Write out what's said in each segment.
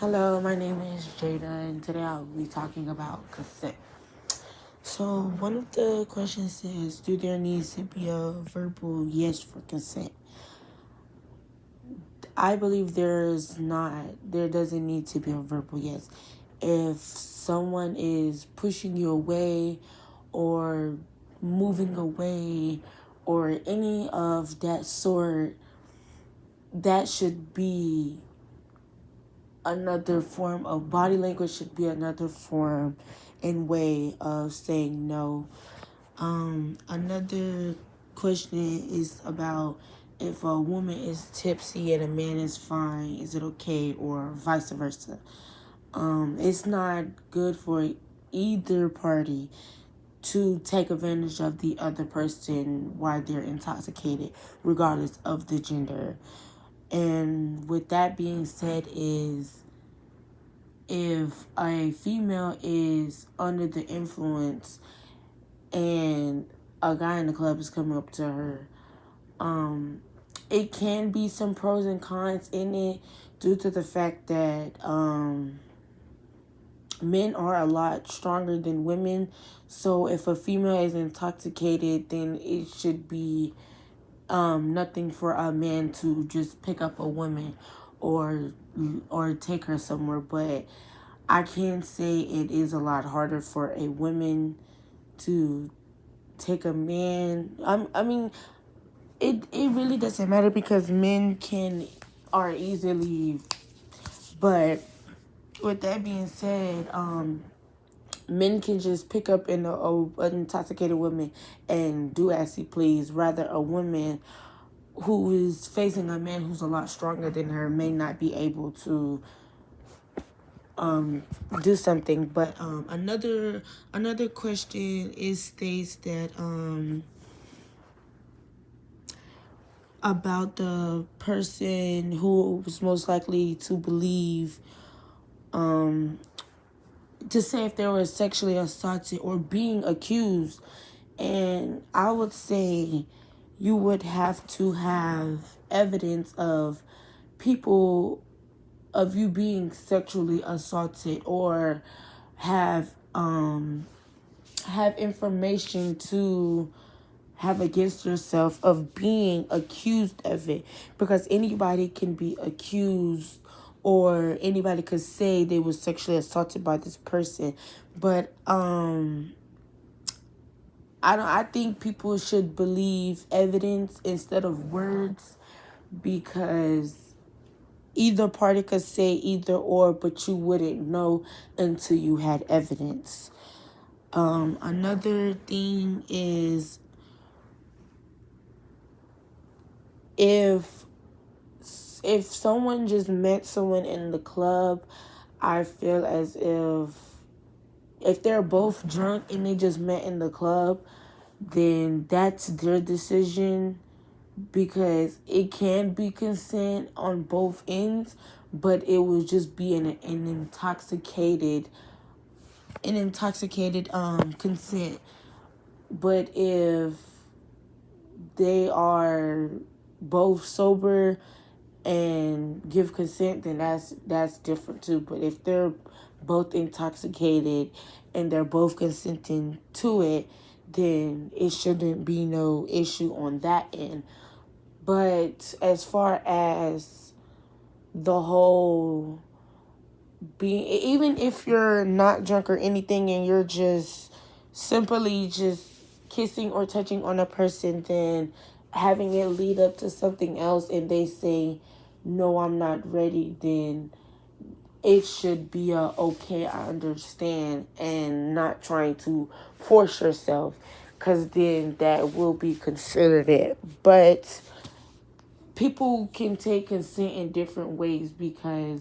Hello, my name is Jada, and today I'll be talking about consent. So, one of the questions is, do there needs to be a verbal yes for consent? I believe there doesn't need to be a verbal yes. If someone is pushing you away or moving away or any of that sort, that should be another form of body language, should be another form and way of saying no. Another question is about if a woman is tipsy and a man is fine, is it okay, or vice versa? It's not good for either party to take advantage of the other person while they're intoxicated, regardless of the gender. And with that being said, is if a female is under the influence and a guy in the club is coming up to her, it can be some pros and cons in it due to the fact that men are a lot stronger than women. So if a female is intoxicated, then it should be nothing for a man to just pick up a woman or take her somewhere. But I can say it is a lot harder for a woman to take a man. I mean, it really doesn't matter because men are easily. But with that being said, men can just pick up an intoxicated woman and do as he please. Rather, a woman who is facing a man who's a lot stronger than her may not be able to do something. But another question is states that about the person who was most likely to believe, to say if they were sexually assaulted or being accused. And I would say you would have to have evidence of people, of you being sexually assaulted, or have have information to have against yourself of being accused of it, because anybody can be accused or anybody could say they were sexually assaulted by this person. But I think people should believe evidence instead of words, because either party could say either or, but you wouldn't know until you had evidence. Another thing is, if someone just met someone in the club, I feel as if they're both drunk and they just met in the club, then that's their decision, because it can be consent on both ends, but it will just be an intoxicated consent. But if they are both sober and give consent, then that's different too. But if they're both intoxicated and they're both consenting to it, then it shouldn't be no issue on that end. But as far as the whole being, even if you're not drunk or anything and you're just simply just kissing or touching on a person, then having it lead up to something else and they say, no, I'm not ready, then it should be a okay, I understand, and not trying to force yourself, because then that will be considered it. But people can take consent in different ways, because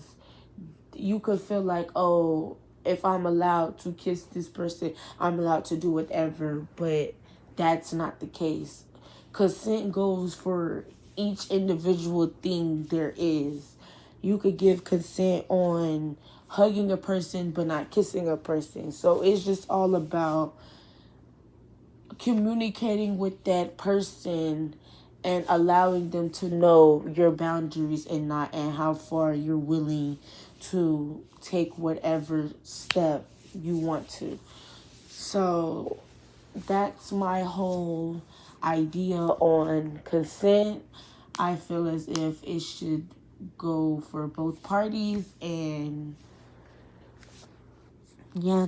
you could feel like, oh, if I'm allowed to kiss this person, I'm allowed to do whatever, but that's not the case. Consent goes for each individual thing there is. You could give consent on hugging a person but not kissing a person. So it's just all about communicating with that person and allowing them to know your boundaries and how far you're willing to take whatever step you want to. So that's my whole idea on consent. I feel as if it should go for both parties, and yeah.